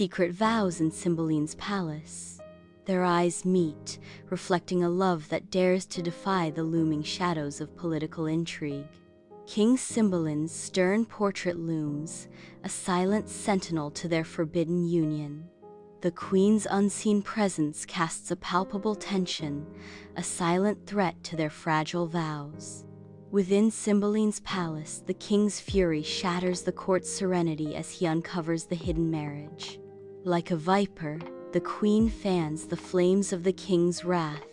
secret vows in Cymbeline's palace. Their eyes meet, reflecting a love that dares to defy the looming shadows of political intrigue. King Cymbeline's stern portrait looms, a silent sentinel to their forbidden union. The queen's unseen presence casts a palpable tension, a silent threat to their fragile vows. Within Cymbeline's palace, the king's fury shatters the court's serenity as he uncovers the hidden marriage. Like a viper, the queen fans the flames of the king's wrath,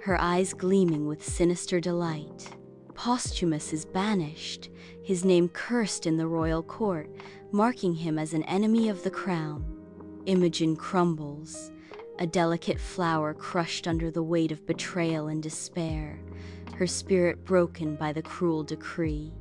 her eyes gleaming with sinister delight. Posthumus is banished, his name cursed in the royal court, marking him as an enemy of the crown. Imogen crumbles, a delicate flower crushed under the weight of betrayal and despair, her spirit broken by the cruel decree.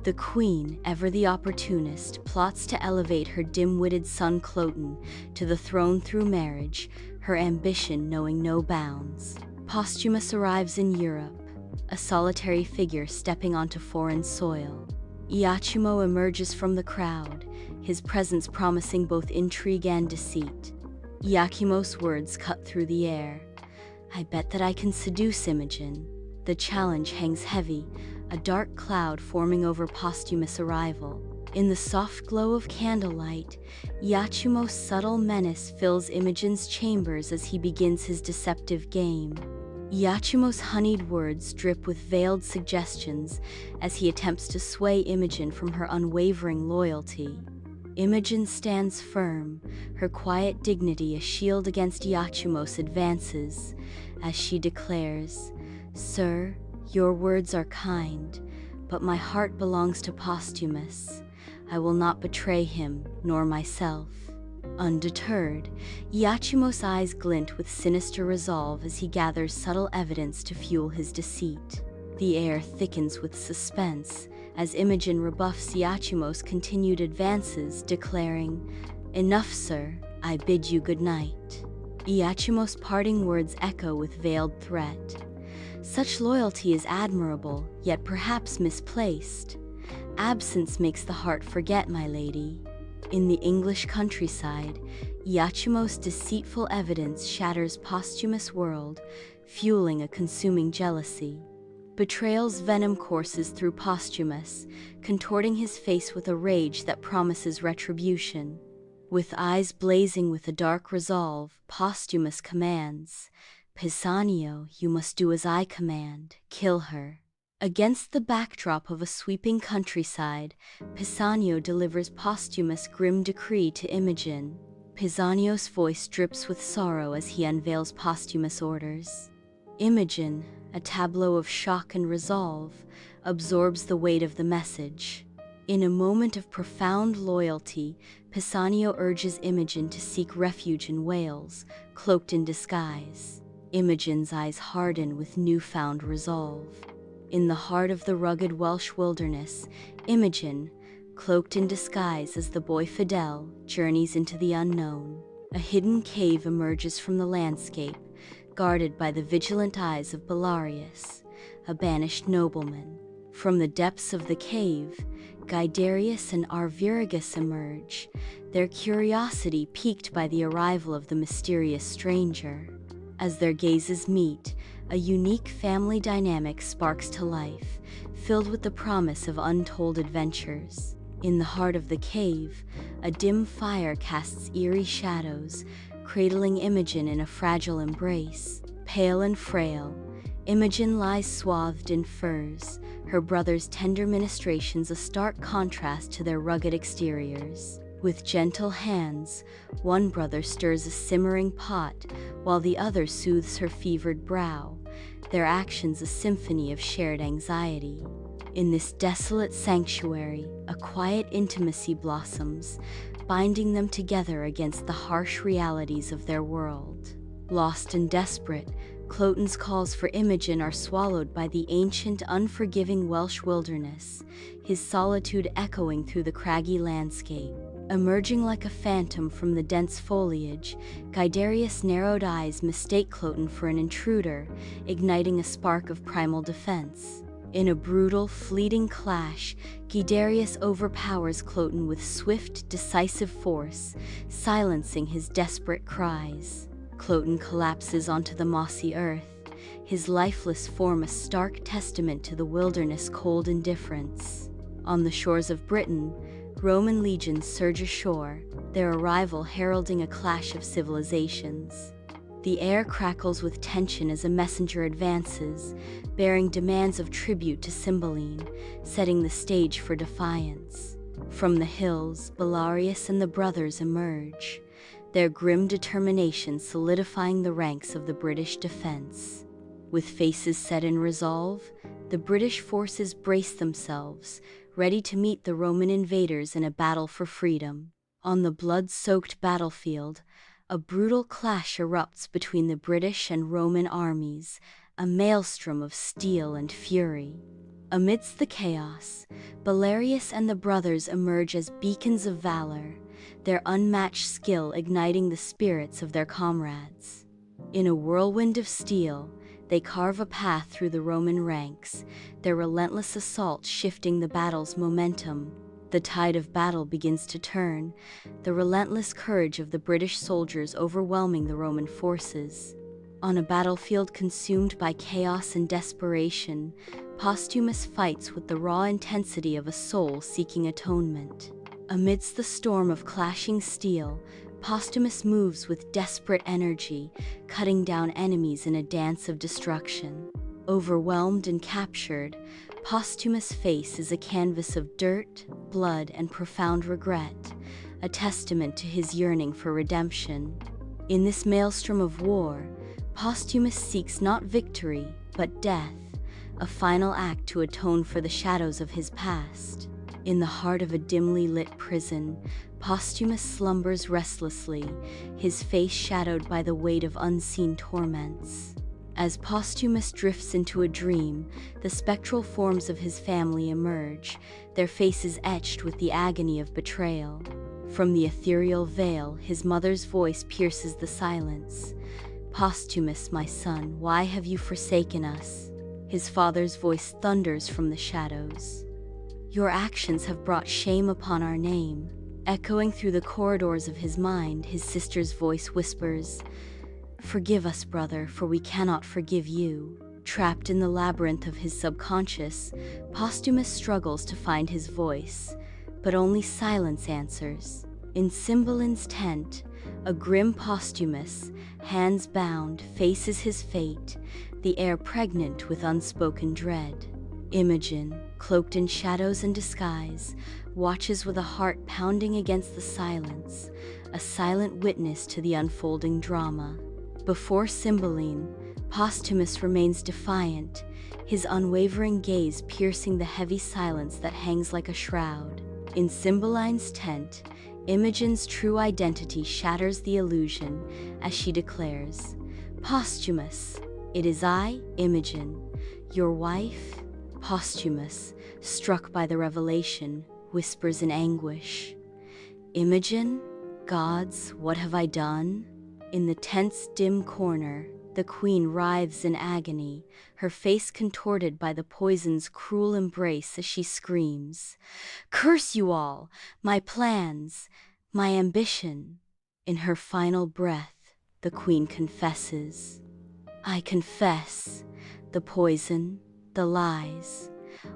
The queen, ever the opportunist, plots to elevate her dim-witted son Cloten to the throne through marriage, her ambition knowing no bounds. Posthumus arrives in Europe, a solitary figure stepping onto foreign soil. Iachimo emerges from the crowd, his presence promising both intrigue and deceit. Iachimo's words cut through the air. "I bet that I can seduce Imogen." The challenge hangs heavy, a dark cloud forming over Posthumus' arrival. In the soft glow of candlelight, Iachimo's subtle menace fills Imogen's chambers as he begins his deceptive game. Iachimo's honeyed words drip with veiled suggestions as he attempts to sway Imogen from her unwavering loyalty. Imogen stands firm, her quiet dignity a shield against Iachimo's advances, as she declares, "Sir, your words are kind, but my heart belongs to Posthumus. I will not betray him, nor myself." Undeterred, Iachimo's eyes glint with sinister resolve as he gathers subtle evidence to fuel his deceit. The air thickens with suspense as Imogen rebuffs Iachimo's continued advances, declaring, "Enough, sir, I bid you good night." Iachimo's parting words echo with veiled threat. Such loyalty is admirable, yet perhaps misplaced. Absence makes the heart forget, my lady. In the English countryside, Iachimo's deceitful evidence shatters Posthumus' world, fueling a consuming jealousy. Betrayal's venom courses through Posthumus, contorting his face with a rage that promises retribution. With eyes blazing with a dark resolve, Posthumus commands, "Pisanio, you must do as I command, kill her." Against the backdrop of a sweeping countryside, Pisanio delivers Posthumus' grim decree to Imogen. Pisanio's voice drips with sorrow as he unveils Posthumus' orders. Imogen, a tableau of shock and resolve, absorbs the weight of the message. In a moment of profound loyalty, Pisanio urges Imogen to seek refuge in Wales, cloaked in disguise. Imogen's eyes harden with newfound resolve. In the heart of the rugged Welsh wilderness, Imogen, cloaked in disguise as the boy Fidel, journeys into the unknown. A hidden cave emerges from the landscape, guarded by the vigilant eyes of Belarius, a banished nobleman. From the depths of the cave, Guiderius and Arviragus emerge, their curiosity piqued by the arrival of the mysterious stranger. As their gazes meet, a unique family dynamic sparks to life, filled with the promise of untold adventures. In the heart of the cave, a dim fire casts eerie shadows, cradling Imogen in a fragile embrace. Pale and frail, Imogen lies swathed in furs, her brother's tender ministrations a stark contrast to their rugged exteriors. With gentle hands, one brother stirs a simmering pot, while the other soothes her fevered brow, their actions a symphony of shared anxiety. In this desolate sanctuary, a quiet intimacy blossoms, binding them together against the harsh realities of their world. Lost and desperate, Cloten's calls for Imogen are swallowed by the ancient, unforgiving Welsh wilderness, his solitude echoing through the craggy landscape. Emerging like a phantom from the dense foliage, Guiderius' narrowed eyes mistake Cloten for an intruder, igniting a spark of primal defense. In a brutal, fleeting clash, Guiderius overpowers Cloten with swift, decisive force, silencing his desperate cries. Cloten collapses onto the mossy earth, his lifeless form a stark testament to the wilderness' cold indifference. On the shores of Britain, Roman legions surge ashore, their arrival heralding a clash of civilizations. The air crackles with tension as a messenger advances, bearing demands of tribute to Cymbeline, setting the stage for defiance. From the hills, Belarius and the brothers emerge, their grim determination solidifying the ranks of the British defense. With faces set in resolve, the British forces brace themselves, ready to meet the Roman invaders in a battle for freedom. On the blood-soaked battlefield, a brutal clash erupts between the British and Roman armies, a maelstrom of steel and fury. Amidst the chaos, Belarius and the brothers emerge as beacons of valor, their unmatched skill igniting the spirits of their comrades. In a whirlwind of steel, they carve a path through the Roman ranks, their relentless assault shifting the battle's momentum. The tide of battle begins to turn, the relentless courage of the British soldiers overwhelming the Roman forces. On a battlefield consumed by chaos and desperation, Posthumus fights with the raw intensity of a soul seeking atonement. Amidst the storm of clashing steel, Posthumus moves with desperate energy, cutting down enemies in a dance of destruction. Overwhelmed and captured, Posthumus' face is a canvas of dirt, blood, and profound regret, a testament to his yearning for redemption. In this maelstrom of war, Posthumus seeks not victory, but death, a final act to atone for the shadows of his past. In the heart of a dimly lit prison, Posthumus slumbers restlessly, his face shadowed by the weight of unseen torments. As Posthumus drifts into a dream, the spectral forms of his family emerge, their faces etched with the agony of betrayal. From the ethereal veil, his mother's voice pierces the silence. "Posthumus, my son, why have you forsaken us?" His father's voice thunders from the shadows. "Your actions have brought shame upon our name." Echoing through the corridors of his mind, his sister's voice whispers, "Forgive us, brother, for we cannot forgive you." Trapped in the labyrinth of his subconscious, Posthumus struggles to find his voice, but only silence answers. In Cymbeline's tent, a grim Posthumus, hands bound, faces his fate, the air pregnant with unspoken dread. Imogen, cloaked in shadows and disguise, watches with a heart pounding against the silence, a silent witness to the unfolding drama. Before Cymbeline, Posthumus remains defiant, his unwavering gaze piercing the heavy silence that hangs like a shroud. In Cymbeline's tent, Imogen's true identity shatters the illusion as she declares, "Posthumus, it is I, Imogen, your wife." Posthumus, struck by the revelation, whispers in anguish, "Imogen? Gods, what have I done?" In the tent's dim corner, the queen writhes in agony, her face contorted by the poison's cruel embrace as she screams, "Curse you all! My plans! My ambition!" In her final breath, the queen confesses, "I confess, the poison, the lies,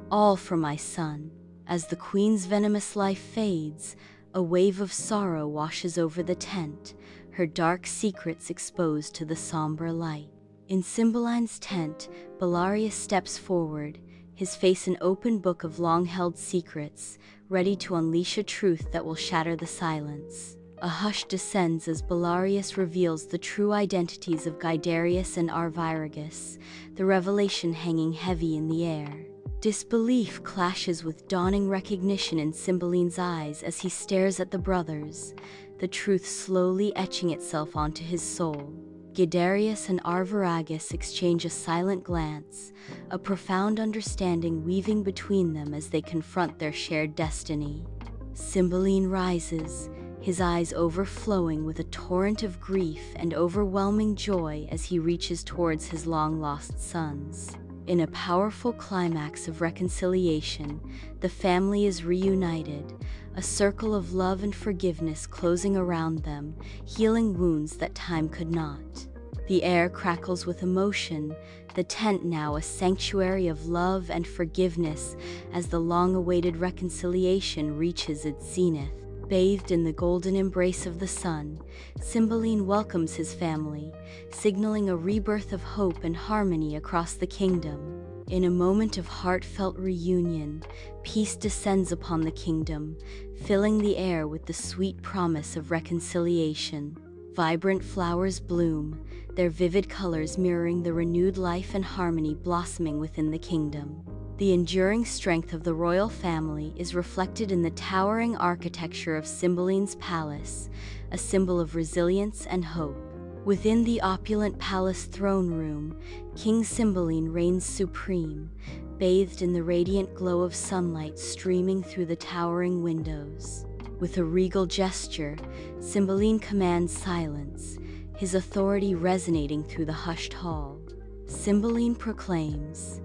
all for my son." As the queen's venomous life fades, a wave of sorrow washes over the tent, her dark secrets exposed to the somber light. In Cymbeline's tent, Belarius steps forward, his face an open book of long-held secrets, ready to unleash a truth that will shatter the silence. A hush descends as Belarius reveals the true identities of Guiderius and Arviragus, the revelation hanging heavy in the air. Disbelief clashes with dawning recognition in Cymbeline's eyes as he stares at the brothers, the truth slowly etching itself onto his soul. Guiderius and Arviragus exchange a silent glance, a profound understanding weaving between them as they confront their shared destiny. Cymbeline rises, his eyes overflowing with a torrent of grief and overwhelming joy as he reaches towards his long-lost sons. In a powerful climax of reconciliation, the family is reunited, a circle of love and forgiveness closing around them, healing wounds that time could not. The air crackles with emotion, the tent now a sanctuary of love and forgiveness as the long-awaited reconciliation reaches its zenith. Bathed in the golden embrace of the sun, Cymbeline welcomes his family, signaling a rebirth of hope and harmony across the kingdom. In a moment of heartfelt reunion, peace descends upon the kingdom, filling the air with the sweet promise of reconciliation. Vibrant flowers bloom, their vivid colors mirroring the renewed life and harmony blossoming within the kingdom. The enduring strength of the royal family is reflected in the towering architecture of Cymbeline's palace, a symbol of resilience and hope. Within the opulent palace throne room, King Cymbeline reigns supreme, bathed in the radiant glow of sunlight streaming through the towering windows. With a regal gesture, Cymbeline commands silence, his authority resonating through the hushed hall. Cymbeline proclaims,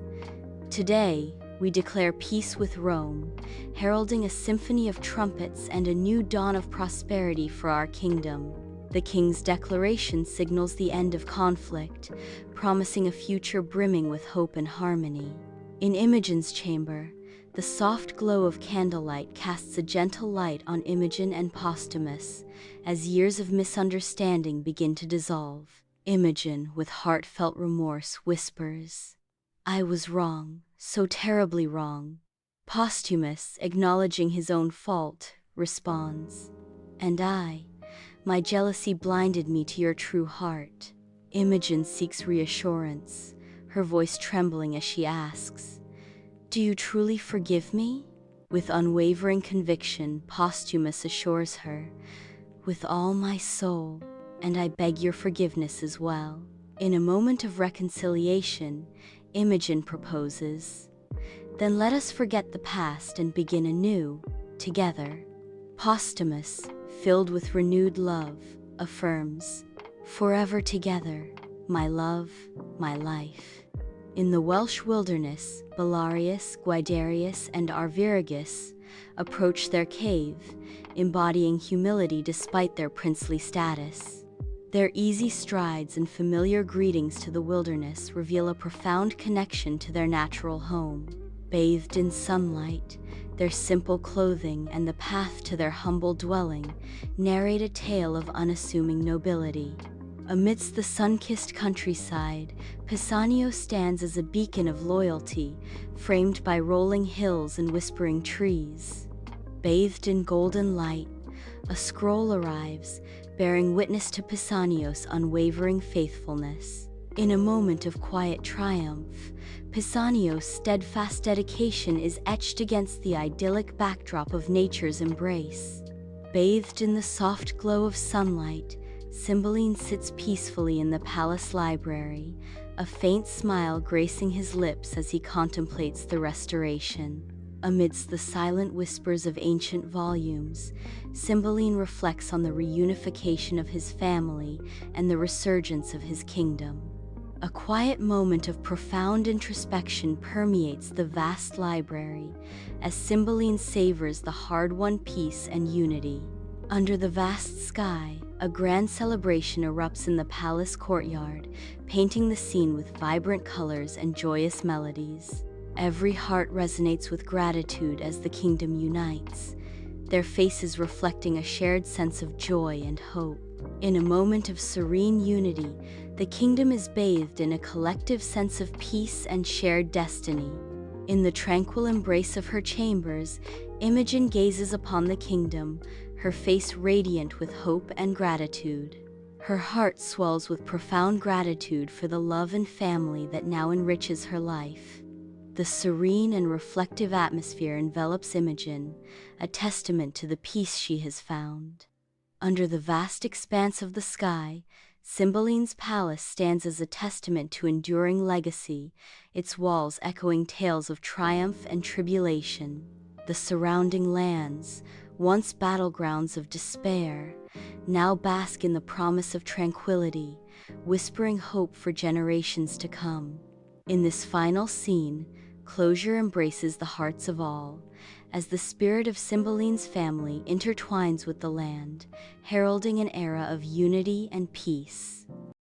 "Today, we declare peace with Rome, heralding a symphony of trumpets and a new dawn of prosperity for our kingdom." The king's declaration signals the end of conflict, promising a future brimming with hope and harmony. In Imogen's chamber, the soft glow of candlelight casts a gentle light on Imogen and Posthumus, as years of misunderstanding begin to dissolve. Imogen, with heartfelt remorse, whispers, "I was wrong, so terribly wrong." Posthumus, acknowledging his own fault, responds, "And my jealousy blinded me to your true heart." Imogen seeks reassurance, her voice trembling as she asks, "Do you truly forgive me?" With unwavering conviction, Posthumus assures her, "With all my soul, and I beg your forgiveness as well." In a moment of reconciliation, Imogen proposes, "Then let us forget the past and begin anew, together." Posthumus, filled with renewed love, affirms, "Forever together, my love, my life." In the Welsh wilderness, Belarius, Guiderius, and Arviragus approach their cave, embodying humility despite their princely status. Their easy strides and familiar greetings to the wilderness reveal a profound connection to their natural home. Bathed in sunlight, their simple clothing and the path to their humble dwelling narrate a tale of unassuming nobility. Amidst the sun-kissed countryside, Pisanio stands as a beacon of loyalty, framed by rolling hills and whispering trees. Bathed in golden light, a scroll arrives, bearing witness to Pisanio's unwavering faithfulness. In a moment of quiet triumph, Pisanio's steadfast dedication is etched against the idyllic backdrop of nature's embrace. Bathed in the soft glow of sunlight, Cymbeline sits peacefully in the palace library, a faint smile gracing his lips as he contemplates the restoration. Amidst the silent whispers of ancient volumes, Cymbeline reflects on the reunification of his family and the resurgence of his kingdom. A quiet moment of profound introspection permeates the vast library as Cymbeline savors the hard-won peace and unity. Under the vast sky, a grand celebration erupts in the palace courtyard, painting the scene with vibrant colors and joyous melodies. Every heart resonates with gratitude as the kingdom unites, their faces reflecting a shared sense of joy and hope. In a moment of serene unity, the kingdom is bathed in a collective sense of peace and shared destiny. In the tranquil embrace of her chambers, Imogen gazes upon the kingdom, her face radiant with hope and gratitude. Her heart swells with profound gratitude for the love and family that now enriches her life. The serene and reflective atmosphere envelops Imogen, a testament to the peace she has found. Under the vast expanse of the sky, Cymbeline's palace stands as a testament to enduring legacy, its walls echoing tales of triumph and tribulation. The surrounding lands, once battlegrounds of despair, now bask in the promise of tranquility, whispering hope for generations to come. In this final scene, closure embraces the hearts of all, as the spirit of Cymbeline's family intertwines with the land, heralding an era of unity and peace.